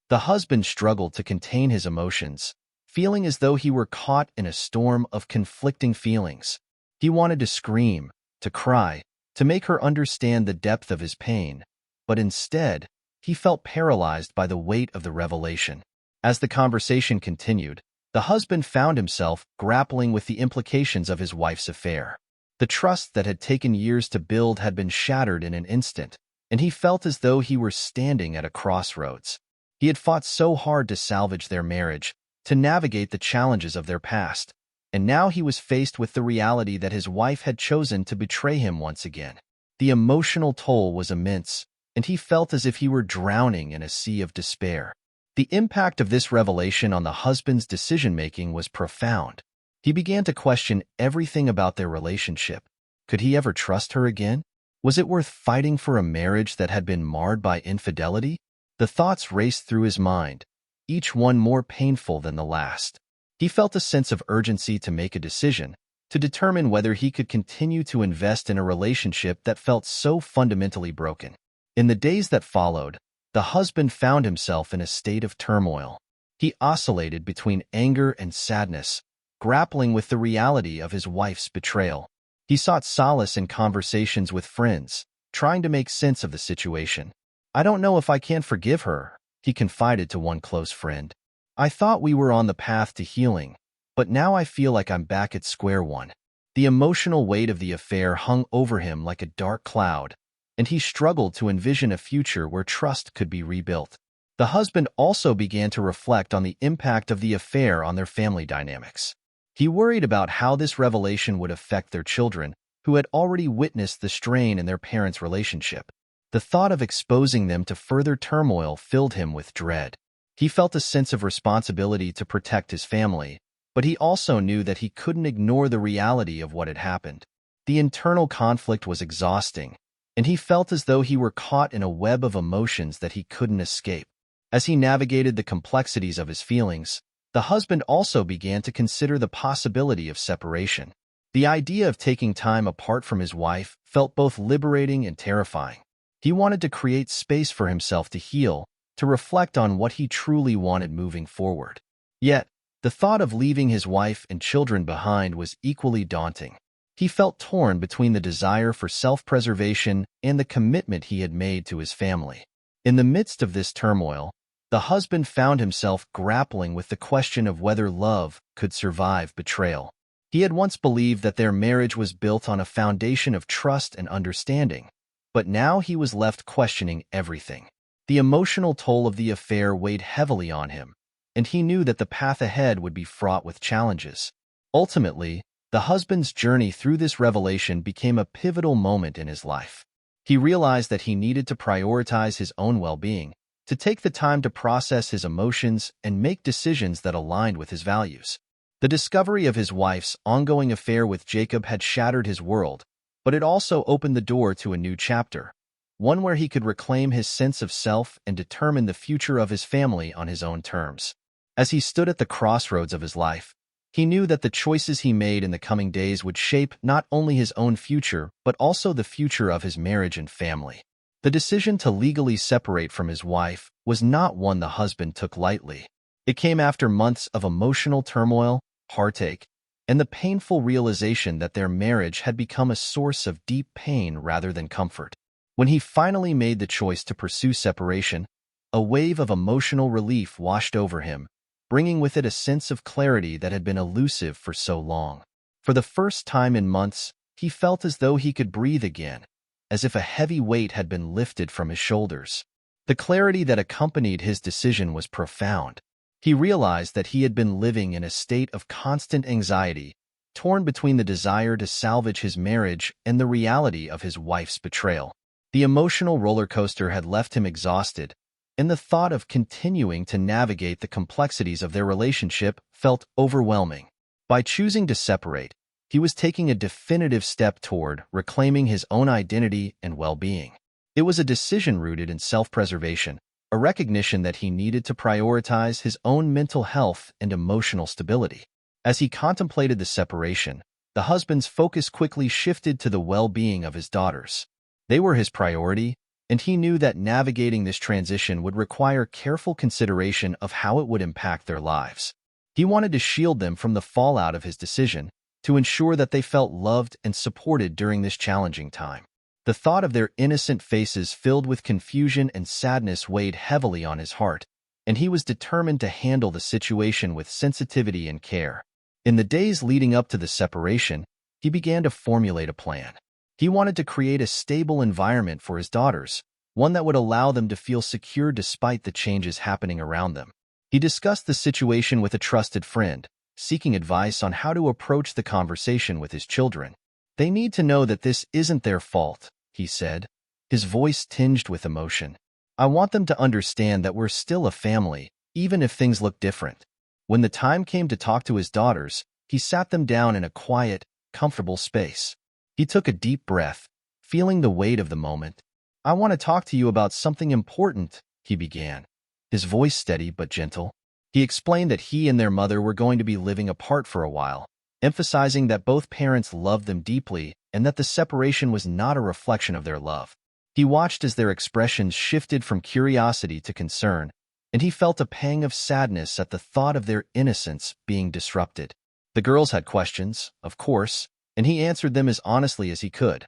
The husband struggled to contain his emotions, feeling as though he were caught in a storm of conflicting feelings. He wanted to scream, to cry, to make her understand the depth of his pain, but instead, he felt paralyzed by the weight of the revelation. As the conversation continued, the husband found himself grappling with the implications of his wife's affair. The trust that had taken years to build had been shattered in an instant, and he felt as though he were standing at a crossroads. He had fought so hard to salvage their marriage, to navigate the challenges of their past, and now he was faced with the reality that his wife had chosen to betray him once again. The emotional toll was immense, and he felt as if he were drowning in a sea of despair. The impact of this revelation on the husband's decision-making was profound. He began to question everything about their relationship. Could he ever trust her again? Was it worth fighting for a marriage that had been marred by infidelity? The thoughts raced through his mind, each one more painful than the last. He felt a sense of urgency to make a decision, to determine whether he could continue to invest in a relationship that felt so fundamentally broken. In the days that followed, the husband found himself in a state of turmoil. He oscillated between anger and sadness, grappling with the reality of his wife's betrayal. He sought solace in conversations with friends, trying to make sense of the situation. "I don't know if I can forgive her," he confided to one close friend. "I thought we were on the path to healing, but now I feel like I'm back at square one." The emotional weight of the affair hung over him like a dark cloud, and he struggled to envision a future where trust could be rebuilt. The husband also began to reflect on the impact of the affair on their family dynamics. He worried about how this revelation would affect their children, who had already witnessed the strain in their parents' relationship. The thought of exposing them to further turmoil filled him with dread. He felt a sense of responsibility to protect his family, but he also knew that he couldn't ignore the reality of what had happened. The internal conflict was exhausting, and he felt as though he were caught in a web of emotions that he couldn't escape. As he navigated the complexities of his feelings, the husband also began to consider the possibility of separation. The idea of taking time apart from his wife felt both liberating and terrifying. He wanted to create space for himself to heal, to reflect on what he truly wanted moving forward. Yet, the thought of leaving his wife and children behind was equally daunting. He felt torn between the desire for self-preservation and the commitment he had made to his family. In the midst of this turmoil, the husband found himself grappling with the question of whether love could survive betrayal. He had once believed that their marriage was built on a foundation of trust and understanding, but now he was left questioning everything. The emotional toll of the affair weighed heavily on him, and he knew that the path ahead would be fraught with challenges. Ultimately, the husband's journey through this revelation became a pivotal moment in his life. He realized that he needed to prioritize his own well-being, to take the time to process his emotions and make decisions that aligned with his values. The discovery of his wife's ongoing affair with Jacob had shattered his world, but it also opened the door to a new chapter, one where he could reclaim his sense of self and determine the future of his family on his own terms. As he stood at the crossroads of his life, he knew that the choices he made in the coming days would shape not only his own future, but also the future of his marriage and family. The decision to legally separate from his wife was not one the husband took lightly. It came after months of emotional turmoil, heartache, and the painful realization that their marriage had become a source of deep pain rather than comfort. When he finally made the choice to pursue separation, a wave of emotional relief washed over him, bringing with it a sense of clarity that had been elusive for so long. For the first time in months, he felt as though he could breathe again, as if a heavy weight had been lifted from his shoulders. The clarity that accompanied his decision was profound. He realized that he had been living in a state of constant anxiety, torn between the desire to salvage his marriage and the reality of his wife's betrayal. The emotional roller coaster had left him exhausted, and the thought of continuing to navigate the complexities of their relationship felt overwhelming. By choosing to separate, he was taking a definitive step toward reclaiming his own identity and well-being. It was a decision rooted in self-preservation, a recognition that he needed to prioritize his own mental health and emotional stability. As he contemplated the separation, the husband's focus quickly shifted to the well-being of his daughters. They were his priority, and he knew that navigating this transition would require careful consideration of how it would impact their lives. He wanted to shield them from the fallout of his decision, to ensure that they felt loved and supported during this challenging time. The thought of their innocent faces filled with confusion and sadness weighed heavily on his heart, and he was determined to handle the situation with sensitivity and care. In the days leading up to the separation, he began to formulate a plan. He wanted to create a stable environment for his daughters, one that would allow them to feel secure despite the changes happening around them. He discussed the situation with a trusted friend, seeking advice on how to approach the conversation with his children. "They need to know that this isn't their fault," he said, his voice tinged with emotion. "I want them to understand that we're still a family, even if things look different." When the time came to talk to his daughters, he sat them down in a quiet, comfortable space. He took a deep breath, feeling the weight of the moment. "I want to talk to you about something important," he began, his voice steady but gentle. He explained that he and their mother were going to be living apart for a while, emphasizing that both parents loved them deeply and that the separation was not a reflection of their love. He watched as their expressions shifted from curiosity to concern, and he felt a pang of sadness at the thought of their innocence being disrupted. The girls had questions, of course, and he answered them as honestly as he could,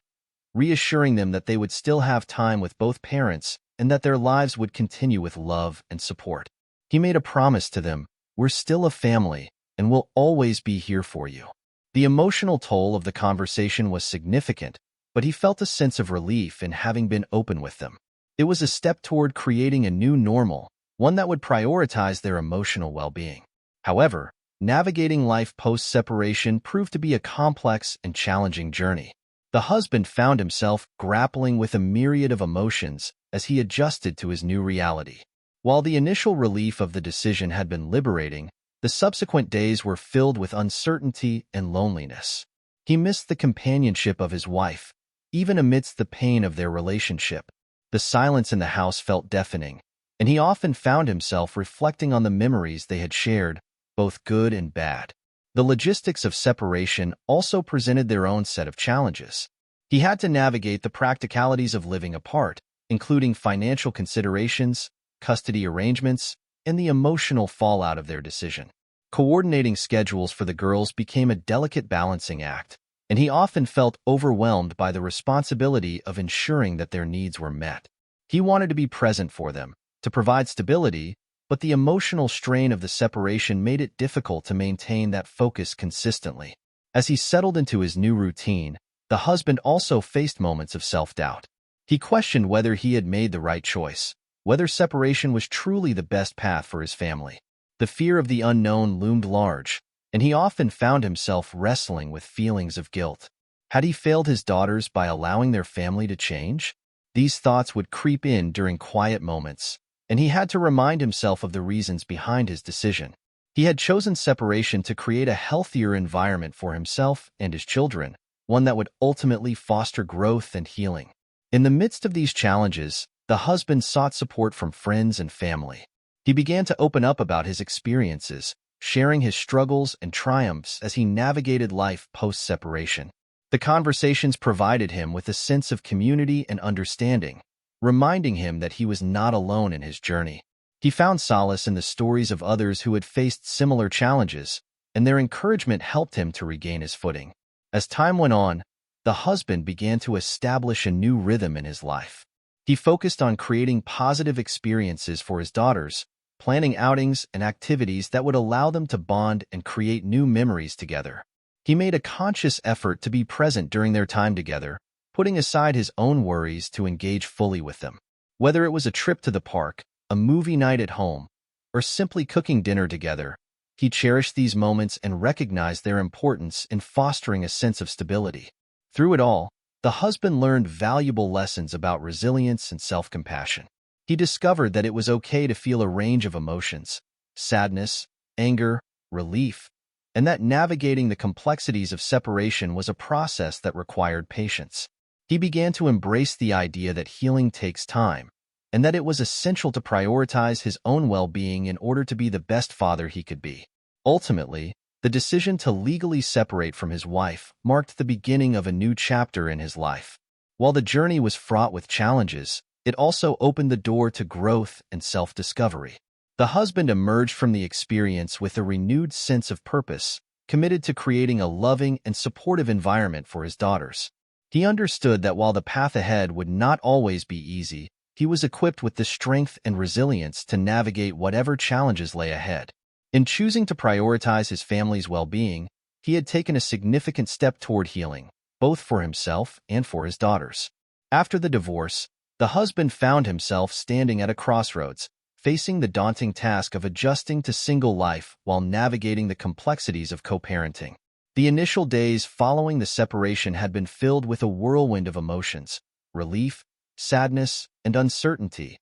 reassuring them that they would still have time with both parents and that their lives would continue with love and support. He made a promise to them, "We're still a family, and we'll always be here for you." The emotional toll of the conversation was significant, but he felt a sense of relief in having been open with them. It was a step toward creating a new normal, one that would prioritize their emotional well-being. However, navigating life post-separation proved to be a complex and challenging journey. The husband found himself grappling with a myriad of emotions as he adjusted to his new reality. While the initial relief of the decision had been liberating, the subsequent days were filled with uncertainty and loneliness. He missed the companionship of his wife, even amidst the pain of their relationship. The silence in the house felt deafening, and he often found himself reflecting on the memories they had shared, both good and bad. The logistics of separation also presented their own set of challenges. He had to navigate the practicalities of living apart, including financial considerations, custody arrangements, and the emotional fallout of their decision. Coordinating schedules for the girls became a delicate balancing act, and he often felt overwhelmed by the responsibility of ensuring that their needs were met. He wanted to be present for them, to provide stability, but the emotional strain of the separation made it difficult to maintain that focus consistently. As he settled into his new routine, the husband also faced moments of self-doubt. He questioned whether he had made the right choice, whether separation was truly the best path for his family. The fear of the unknown loomed large, and he often found himself wrestling with feelings of guilt. Had he failed his daughters by allowing their family to change? These thoughts would creep in during quiet moments, and he had to remind himself of the reasons behind his decision. He had chosen separation to create a healthier environment for himself and his children, one that would ultimately foster growth and healing. In the midst of these challenges, the husband sought support from friends and family. He began to open up about his experiences, sharing his struggles and triumphs as he navigated life post-separation. The conversations provided him with a sense of community and understanding, reminding him that he was not alone in his journey. He found solace in the stories of others who had faced similar challenges, and their encouragement helped him to regain his footing. As time went on, the husband began to establish a new rhythm in his life. He focused on creating positive experiences for his daughters, planning outings and activities that would allow them to bond and create new memories together. He made a conscious effort to be present during their time together, putting aside his own worries to engage fully with them. Whether it was a trip to the park, a movie night at home, or simply cooking dinner together, he cherished these moments and recognized their importance in fostering a sense of stability. Through it all, the husband learned valuable lessons about resilience and self-compassion. He discovered that it was okay to feel a range of emotions, sadness, anger, relief, and that navigating the complexities of separation was a process that required patience. He began to embrace the idea that healing takes time, and that it was essential to prioritize his own well-being in order to be the best father he could be. Ultimately, the decision to legally separate from his wife marked the beginning of a new chapter in his life. While the journey was fraught with challenges, it also opened the door to growth and self-discovery. The husband emerged from the experience with a renewed sense of purpose, committed to creating a loving and supportive environment for his daughters. He understood that while the path ahead would not always be easy, he was equipped with the strength and resilience to navigate whatever challenges lay ahead. In choosing to prioritize his family's well-being, he had taken a significant step toward healing, both for himself and for his daughters. After the divorce, the husband found himself standing at a crossroads, facing the daunting task of adjusting to single life while navigating the complexities of co-parenting. The initial days following the separation had been filled with a whirlwind of emotions, relief, sadness, and uncertainty.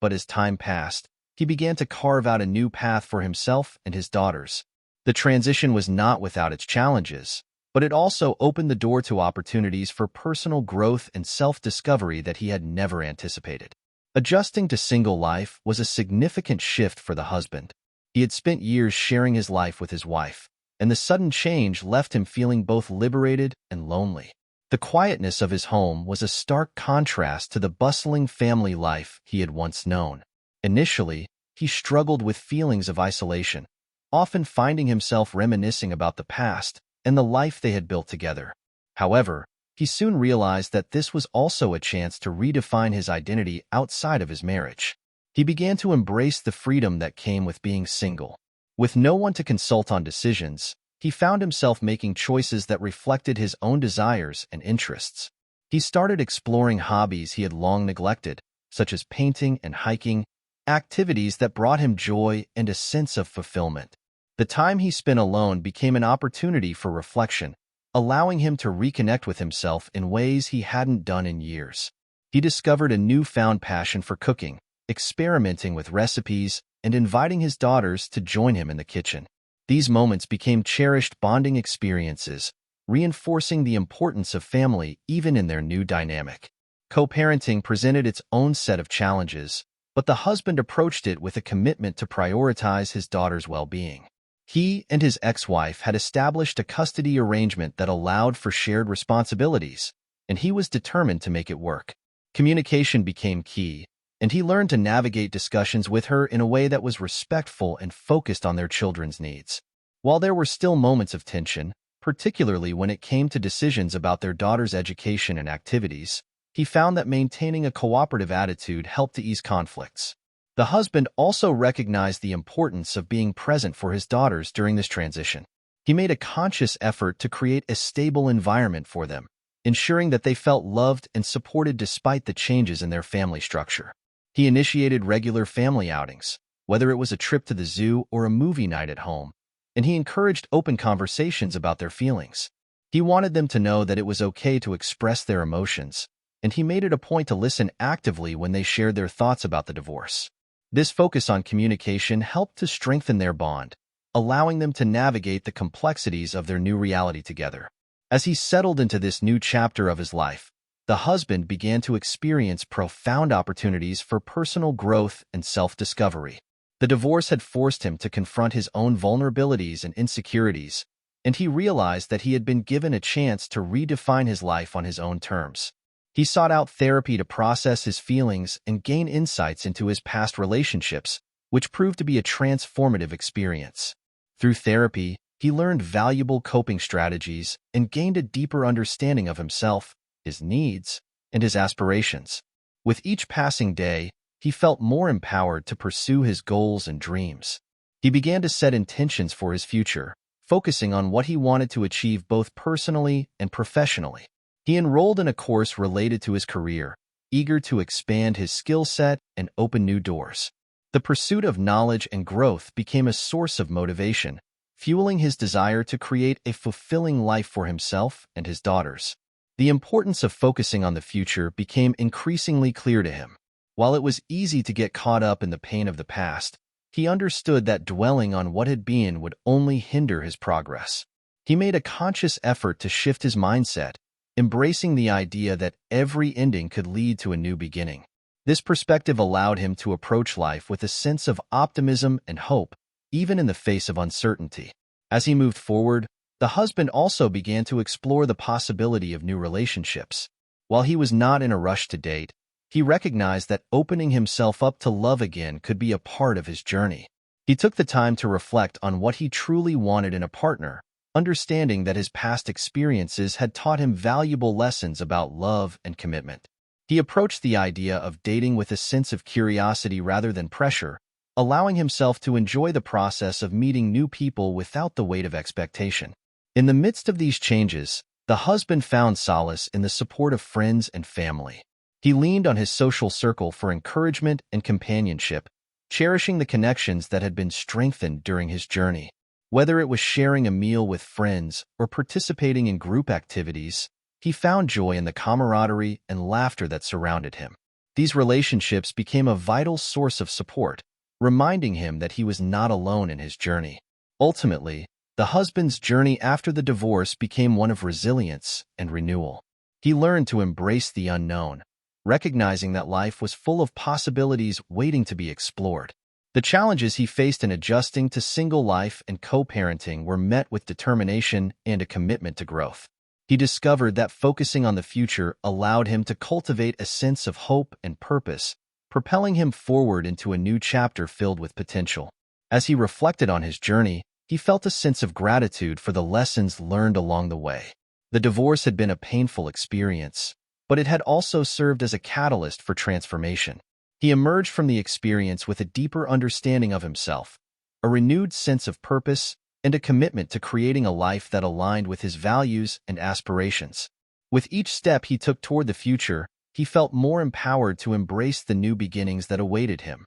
But as time passed, he began to carve out a new path for himself and his daughters. The transition was not without its challenges, but it also opened the door to opportunities for personal growth and self-discovery that he had never anticipated. Adjusting to single life was a significant shift for the husband. He had spent years sharing his life with his wife, and the sudden change left him feeling both liberated and lonely. The quietness of his home was a stark contrast to the bustling family life he had once known. Initially, he struggled with feelings of isolation, often finding himself reminiscing about the past and the life they had built together. However, he soon realized that this was also a chance to redefine his identity outside of his marriage. He began to embrace the freedom that came with being single. With no one to consult on decisions, he found himself making choices that reflected his own desires and interests. He started exploring hobbies he had long neglected, such as painting and hiking, activities that brought him joy and a sense of fulfillment. The time he spent alone became an opportunity for reflection, allowing him to reconnect with himself in ways he hadn't done in years. He discovered a newfound passion for cooking, experimenting with recipes, and inviting his daughters to join him in the kitchen. These moments became cherished bonding experiences, reinforcing the importance of family even in their new dynamic. Co-parenting presented its own set of challenges, but the husband approached it with a commitment to prioritize his daughter's well-being. He and his ex-wife had established a custody arrangement that allowed for shared responsibilities, and he was determined to make it work. Communication became key, and he learned to navigate discussions with her in a way that was respectful and focused on their children's needs. While there were still moments of tension, particularly when it came to decisions about their daughter's education and activities, he found that maintaining a cooperative attitude helped to ease conflicts. The husband also recognized the importance of being present for his daughters during this transition. He made a conscious effort to create a stable environment for them, ensuring that they felt loved and supported despite the changes in their family structure. He initiated regular family outings, whether it was a trip to the zoo or a movie night at home, and he encouraged open conversations about their feelings. He wanted them to know that it was okay to express their emotions, and he made it a point to listen actively when they shared their thoughts about the divorce. This focus on communication helped to strengthen their bond, allowing them to navigate the complexities of their new reality together. As he settled into this new chapter of his life, the husband began to experience profound opportunities for personal growth and self-discovery. The divorce had forced him to confront his own vulnerabilities and insecurities, and he realized that he had been given a chance to redefine his life on his own terms. He sought out therapy to process his feelings and gain insights into his past relationships, which proved to be a transformative experience. Through therapy, he learned valuable coping strategies and gained a deeper understanding of himself, his needs, and his aspirations. With each passing day, he felt more empowered to pursue his goals and dreams. He began to set intentions for his future, focusing on what he wanted to achieve both personally and professionally. He enrolled in a course related to his career, eager to expand his skill set and open new doors. The pursuit of knowledge and growth became a source of motivation, fueling his desire to create a fulfilling life for himself and his daughters. The importance of focusing on the future became increasingly clear to him. While it was easy to get caught up in the pain of the past, he understood that dwelling on what had been would only hinder his progress. He made a conscious effort to shift his mindset, embracing the idea that every ending could lead to a new beginning. This perspective allowed him to approach life with a sense of optimism and hope, even in the face of uncertainty. As he moved forward, the husband also began to explore the possibility of new relationships. While he was not in a rush to date, he recognized that opening himself up to love again could be a part of his journey. He took the time to reflect on what he truly wanted in a partner, understanding that his past experiences had taught him valuable lessons about love and commitment. He approached the idea of dating with a sense of curiosity rather than pressure, allowing himself to enjoy the process of meeting new people without the weight of expectation. In the midst of these changes, the husband found solace in the support of friends and family. He leaned on his social circle for encouragement and companionship, cherishing the connections that had been strengthened during his journey. Whether it was sharing a meal with friends or participating in group activities, he found joy in the camaraderie and laughter that surrounded him. These relationships became a vital source of support, reminding him that he was not alone in his journey. Ultimately, the husband's journey after the divorce became one of resilience and renewal. He learned to embrace the unknown, recognizing that life was full of possibilities waiting to be explored. The challenges he faced in adjusting to single life and co-parenting were met with determination and a commitment to growth. He discovered that focusing on the future allowed him to cultivate a sense of hope and purpose, propelling him forward into a new chapter filled with potential. As he reflected on his journey, he felt a sense of gratitude for the lessons learned along the way. The divorce had been a painful experience, but it had also served as a catalyst for transformation. He emerged from the experience with a deeper understanding of himself, a renewed sense of purpose, and a commitment to creating a life that aligned with his values and aspirations. With each step he took toward the future, he felt more empowered to embrace the new beginnings that awaited him,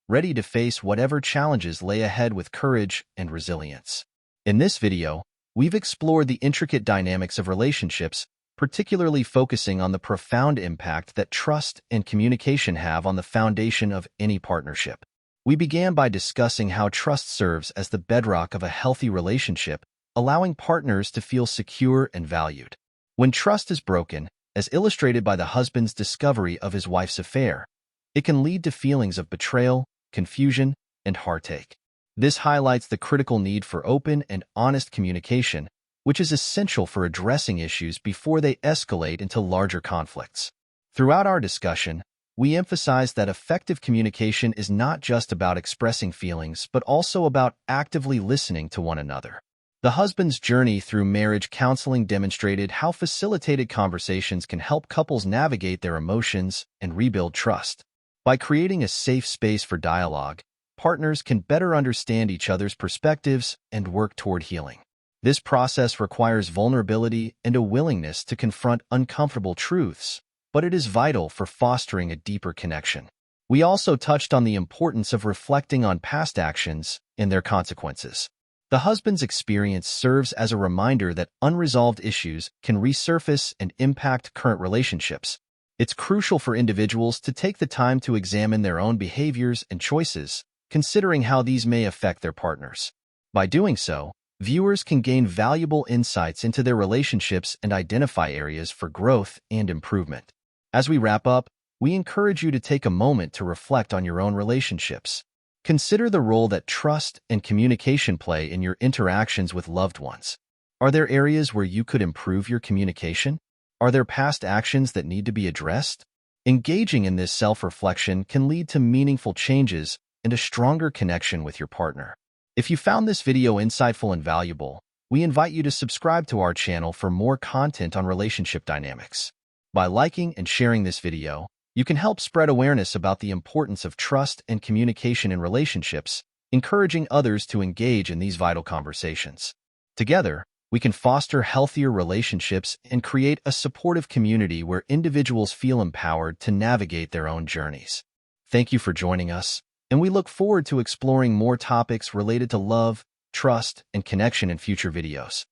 ready to face whatever challenges lay ahead with courage and resilience. In this video, we've explored the intricate dynamics of relationships, particularly focusing on the profound impact that trust and communication have on the foundation of any partnership. We began by discussing how trust serves as the bedrock of a healthy relationship, allowing partners to feel secure and valued. When trust is broken, as illustrated by the husband's discovery of his wife's affair, it can lead to feelings of betrayal, confusion, and heartache. This highlights the critical need for open and honest communication, which is essential for addressing issues before they escalate into larger conflicts. Throughout our discussion, we emphasized that effective communication is not just about expressing feelings, but also about actively listening to one another. The husband's journey through marriage counseling demonstrated how facilitated conversations can help couples navigate their emotions and rebuild trust. By creating a safe space for dialogue, partners can better understand each other's perspectives and work toward healing. This process requires vulnerability and a willingness to confront uncomfortable truths, but it is vital for fostering a deeper connection. We also touched on the importance of reflecting on past actions and their consequences. The husband's experience serves as a reminder that unresolved issues can resurface and impact current relationships. It's crucial for individuals to take the time to examine their own behaviors and choices, considering how these may affect their partners. By doing so, viewers can gain valuable insights into their relationships and identify areas for growth and improvement. As we wrap up, we encourage you to take a moment to reflect on your own relationships. Consider the role that trust and communication play in your interactions with loved ones. Are there areas where you could improve your communication? Are there past actions that need to be addressed? Engaging in this self-reflection can lead to meaningful changes and a stronger connection with your partner. If you found this video insightful and valuable, we invite you to subscribe to our channel for more content on relationship dynamics. By liking and sharing this video, you can help spread awareness about the importance of trust and communication in relationships, encouraging others to engage in these vital conversations. Together, we can foster healthier relationships and create a supportive community where individuals feel empowered to navigate their own journeys. Thank you for joining us, and we look forward to exploring more topics related to love, trust, and connection in future videos.